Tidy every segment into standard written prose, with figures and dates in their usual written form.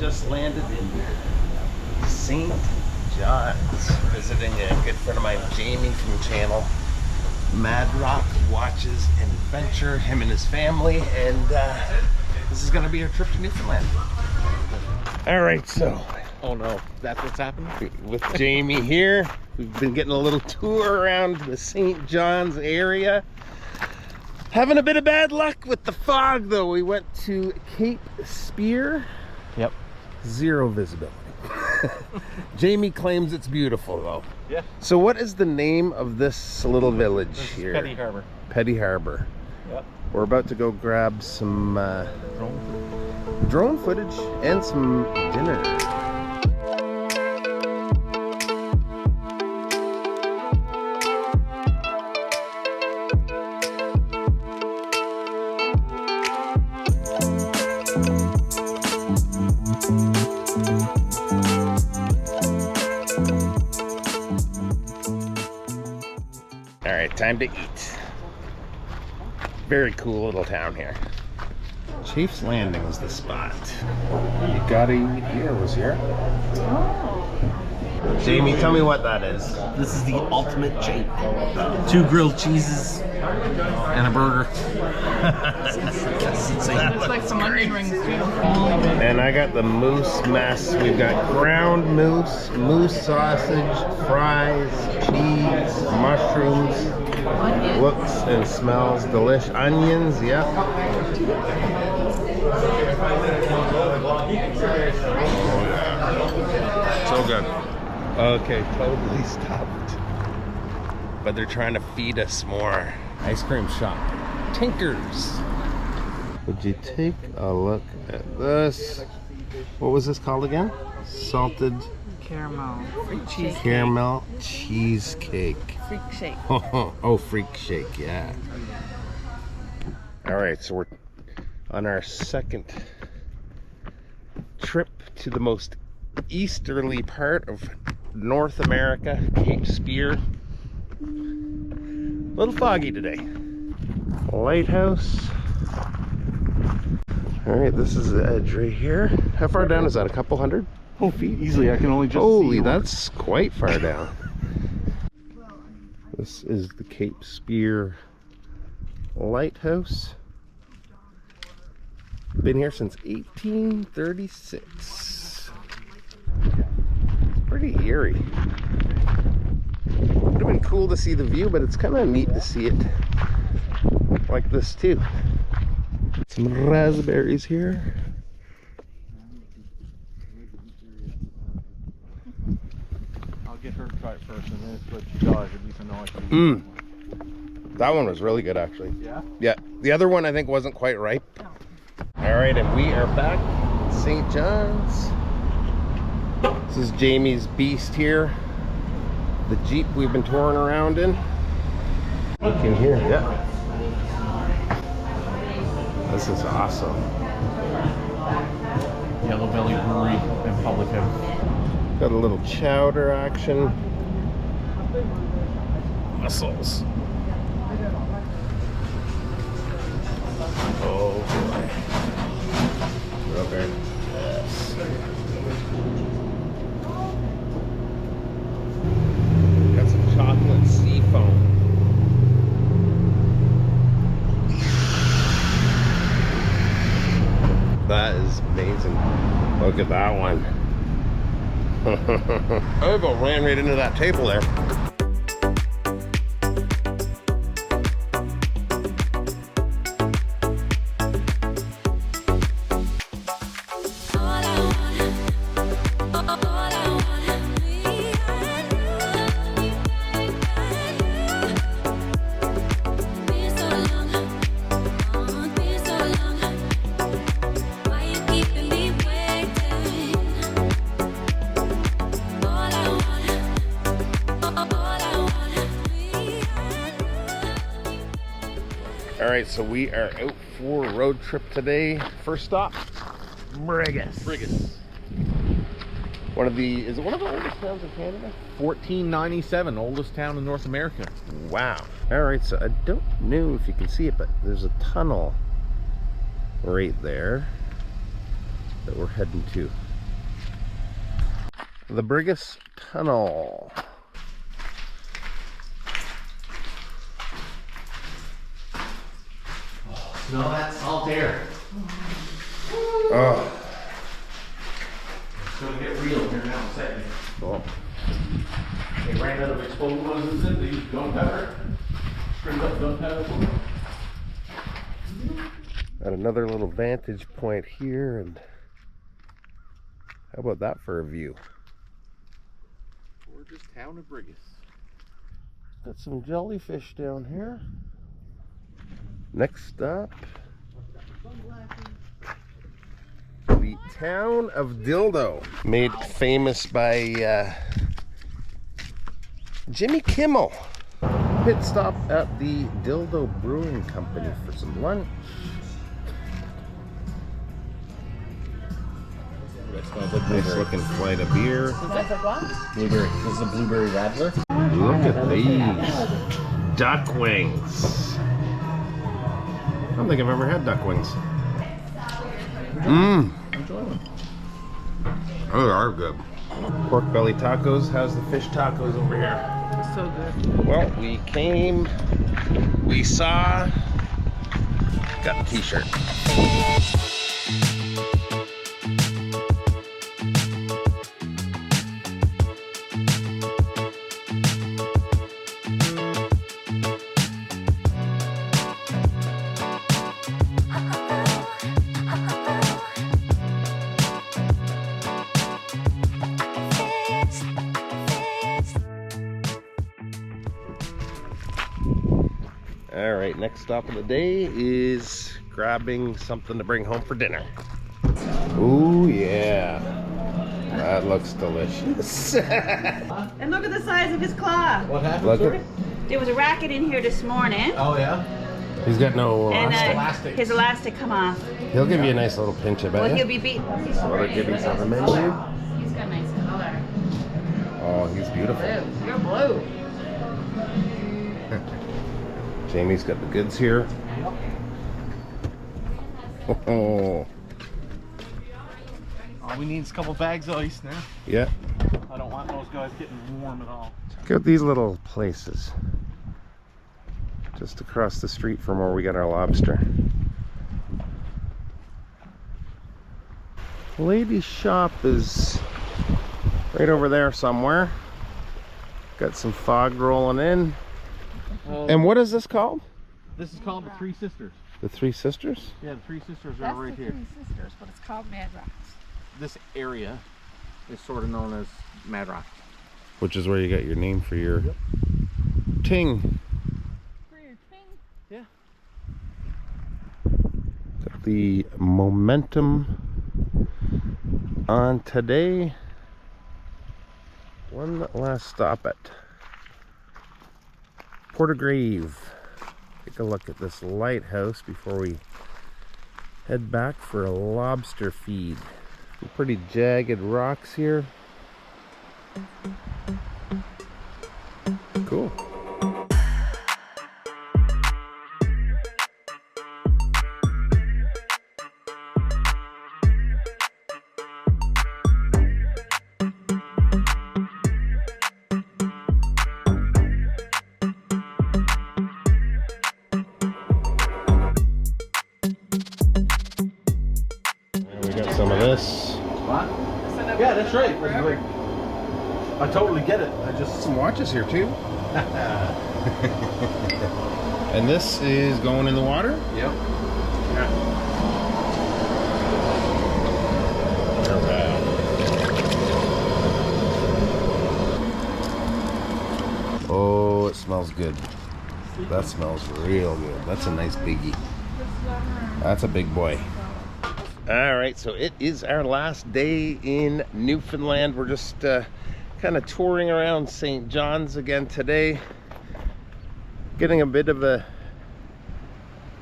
just landed in St. John's, visiting a good friend of mine, Jamie from channel Mad Rock Watches and Adventure, him and his family, and this is going to be our trip to Newfoundland. All right, so. Oh no, that's what's happening? With Jamie here, we've been getting a little tour around the St. John's area. Having a bit of bad luck with the fog though. We went to Cape Spear. Yep. Zero visibility. Jamie claims it's beautiful though. Yeah. So what is the name of this little village here? Petty Harbor. Petty Harbor. Yep. We're about to go grab some drone footage and some dinner. All right, time to eat. Very cool little town here. Chief's Landing is the spot. You gotta eat here, was here. Jamie, tell me what that is. This is the ultimate chape. 2 grilled cheeses and a burger. It's like some onion rings too. And I got the moose mess. We've got ground moose, moose sausage, fries, cheese, mushrooms. Looks and smells delicious. Onions, yeah. So good. Okay, totally stopped. But they're trying to feed us more. Ice cream shop. Tinkers. Would you take a look at this? What was this called again? Salted Caramel. Cheese. caramel cheesecake. Freak shake. Oh, freak shake, yeah. All right, so we're on our second trip to the most easterly part of North America, Cape Spear. A little foggy today. Lighthouse. All right, this is the edge right here. How far down is that? A couple hundred? Oh, feet easily. I can only just Holy, see that's quite far down. This is the Cape Spear Lighthouse. Been here since 1836. It's pretty eerie. Would have been cool to see the view, but it's kind of neat to see it like this too. Some raspberries here. I'll get her to try it first, and then if she does, at least I know I can. That one was really good, actually. Yeah? Yeah. The other one I think wasn't quite ripe. All right, and we are back in St. John's. This is Jamie's beast here. The Jeep we've been touring around in. Look in here. Yeah. This is awesome. Yellow Belly Brewery and Public House. Got a little chowder action. Mussels. Oh boy. Rubber. Yes. Got some chocolate sea foam. That is amazing. Look at that one. I about ran right into that table there. All right, so we are out for a road trip today. First stop, Brigus. Is it one of the oldest towns in Canada? 1497, oldest town in North America. Wow. All right, so I don't know if you can see it, but there's a tunnel right there that we're heading to. The Brigus Tunnel. Smell that salt air. Oh. It's gonna get real here now in a second. Oh. They ran out of explosives in. They used gunpowder. Straight up gunpowder. At another little vantage point here, and how about that for a view? Gorgeous town of Brigus. Got some jellyfish down here. Next up, the town of Dildo, made famous by Jimmy Kimmel. Pit stop at the Dildo Brewing Company for some lunch. Nice looking flight of beer. Blueberry. This is a blueberry radler. Look at these duck wings. I don't think I've ever had duck wings. Mmm. Enjoy them. Oh, they are good. Pork belly tacos. How's the fish tacos over here? It's so good. Well, we came, we saw, got the t-shirt. All right, next stop of the day is grabbing something to bring home for dinner. Ooh, yeah. That looks delicious. And look at the size of his claw. What happened? Look Sorry? at, There was a racket in here this morning. Oh yeah. he's got no And elastic. his elastic come off. He'll give you a nice little pinch, I bet. Well, ya. he'll be beat. Will they give you something, menu? He's got nice color. Oh, he's beautiful. Blue. You're blue. Jamie's got the goods here. Oh, All we need is a couple bags of ice now. yeah. I don't want those guys getting warm at all. Check out these little places. Just across the street from where we got our lobster. Lady's shop is right over there somewhere. Got some fog rolling in. And what is this called? This is called the Three Sisters. The Three Sisters? Yeah, the Three Sisters are That's right the here. Three Sisters, but it's called Mad Rocks. This area is sort of known as Mad Rock. Which is where you got your name for your ting. Yeah. Got the momentum on today. One last stop at Portagrave. Take a look at this lighthouse before we head back for a lobster feed. Some pretty jagged rocks here. Cool. We got some of this. What? Yeah, that's right. I totally get it. I just Some watches here too. And this is going in the water? Yep. Oh, it smells good. That smells real good. That's a nice biggie. That's a big boy. All right, so it is our last day in Newfoundland. We're just kind of touring around St. John's again today. Getting a bit of a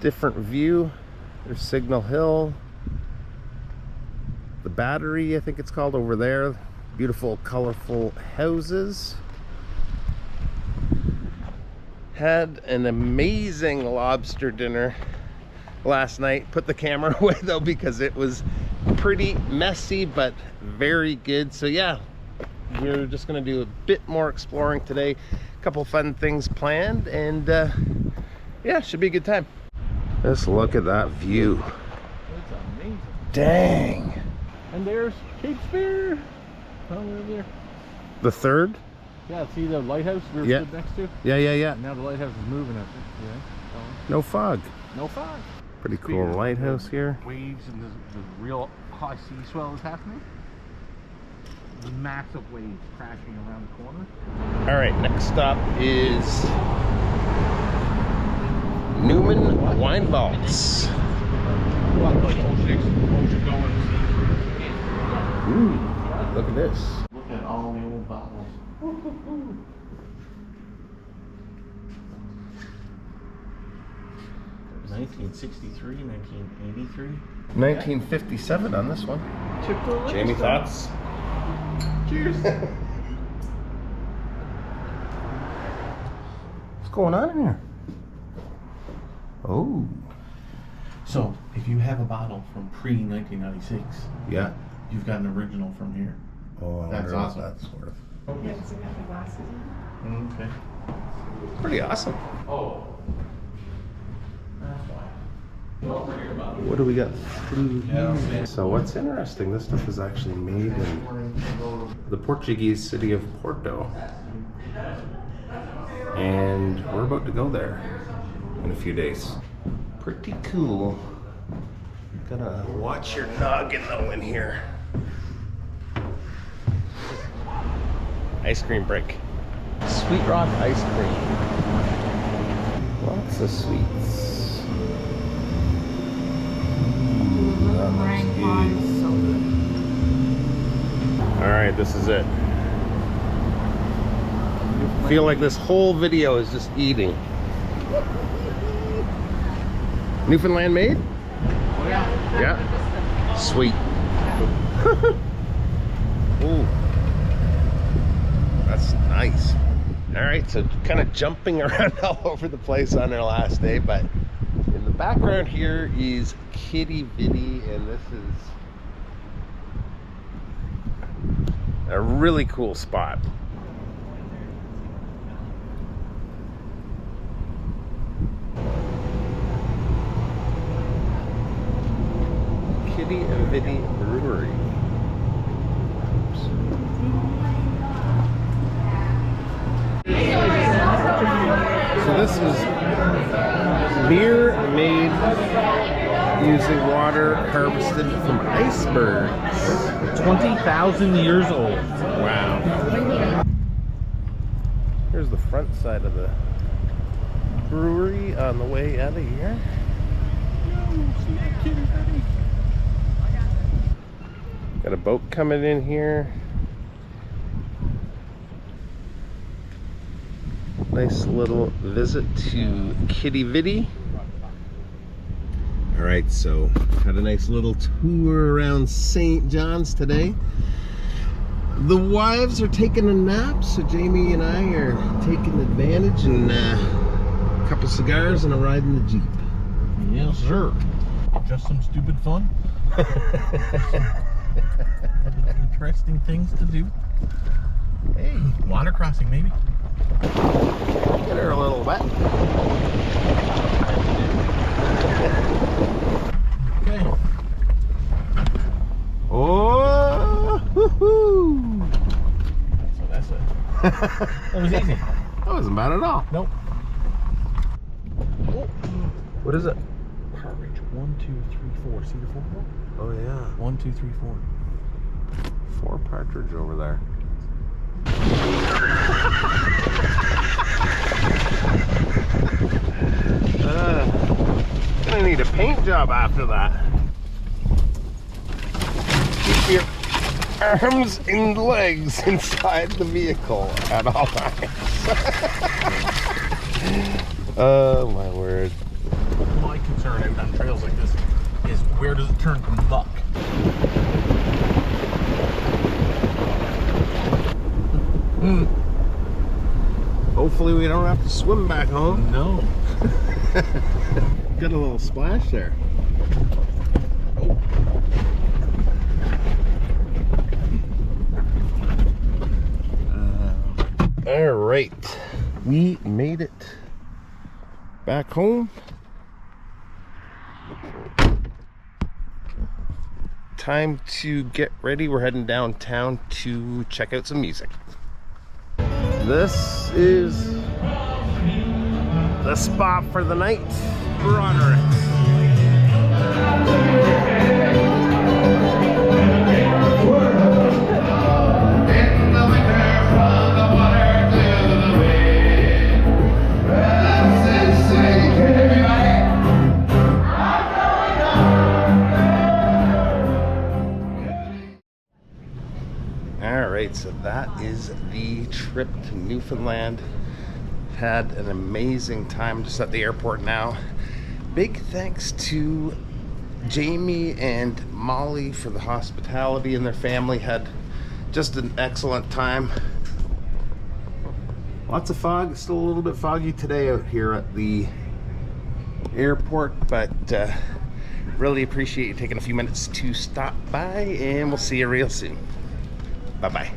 different view. There's Signal Hill. The Battery, I think it's called, over there. Beautiful, colorful houses. Had an amazing lobster dinner last night. Put the camera away though because it was pretty messy, but very good. So yeah, we're just gonna do a bit more exploring today. A couple fun things planned, and yeah, should be a good time. Let's look at that view. It's amazing. Dang. And there's Cape Spear. Over there. The third? Yeah, see the lighthouse we were Yeah. stood next to? Yeah. And now the lighthouse is moving up there. Yeah. No fog. No fog. Pretty cool lighthouse here. Waves and the real high sea swell is happening. Massive waves crashing around the corner. All right, next stop is Newman Wine Vaults. Ooh, look at this. Look at all the old bottles. 1963, 1983. 1957 on this one. Jamie, thoughts? Cheers. What's going on in here? Oh, So, if you have a bottle from pre-1996, yeah. you've got an original from here. Oh, I That's wonder what awesome. that's worth. Okay. Pretty awesome. Oh. That's why. What do we got through here? So what's interesting, this stuff is actually made in the Portuguese city of Porto. And we're about to go there in a few days. Pretty cool. Gotta watch your noggin though in here. Ice cream break. Sweet Rock ice cream. Lots of sweets. All right, this is it. I feel like this whole video is just eating. Newfoundland made? Oh, yeah. Yeah. Sweet. Ooh. That's nice. All right, so kind of jumping around all over the place on our last day, but in the background here is Kitty Vitty, and this is a really cool spot. Kitty Vitty Brewery. So this is beer made using water harvested from icebergs. 20,000 years old. Wow. Here's the front side of the brewery on the way out of here. Got a boat coming in here. Nice little visit to Kitty Vitty. All right, so had a nice little tour around St. John's today. The wives are taking a nap, so Jamie and I are taking advantage, and a couple cigars and a ride in the Jeep. Yes, sir. Just some stupid fun. Interesting things to do. Hey, Water crossing, maybe. get her a little wet. Okay. Oh, woohoo! So that's it. That was easy. That wasn't bad at all. Nope. Oh. What is it? Partridge. 1, 2, 3, 4. See the 4? Oh yeah, 1, 2, 3, 4. 4 partridge over there. Gonna need a paint job after that. Keep your arms and legs inside the vehicle at all times. Oh my word. My concern out on trails like this is where does it turn from buck? Hopefully we don't have to swim back home. No. Got a little splash there. right, we made it back home. Time to get ready. We're heading downtown to check out some music. This is the spot for the night. Broderick. Alright, so that is the trip to Newfoundland. Had an amazing time just at the airport now. Big thanks to Jamie and Molly for the hospitality, and their family had just an excellent time. Lots of fog, still a little bit foggy today out here at the airport, but really appreciate you taking a few minutes to stop by, and we'll see you real soon. Bye-bye.